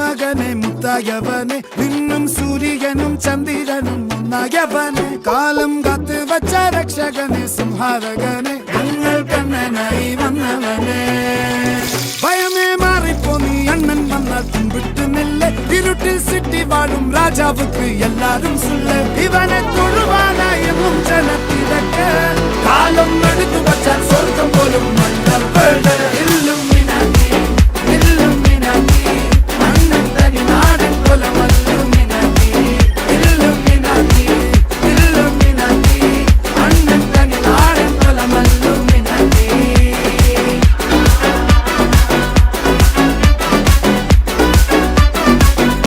മകനെ മുത്തായവനെ നിന്നും സൂര്യനും ചന്ദ്രനും ഒന്നായവനെ കാലം കാത്ത് വച്ച രക്ഷകനെ സംഹാരകനെ ഞങ്ങൾ കണ്ണനായി വന്നവനെ ഭയമേ മാറിപ്പോ നീ അണ്ണൻ വന്നാൽ പിൻവിട്ട് നില്ല ഇരുട്ടിൽ സിറ്റി വാഴും രാജാവുക്ക് എല്ലാരും സുല്ല ഇവനെ തൊഴുവാനായി എന്നും ജനത്തിരക്ക് കാലം എടുത്തു വച്ചാൽ സ്വർഗം പോലും മണ്ണ ഇല്ലും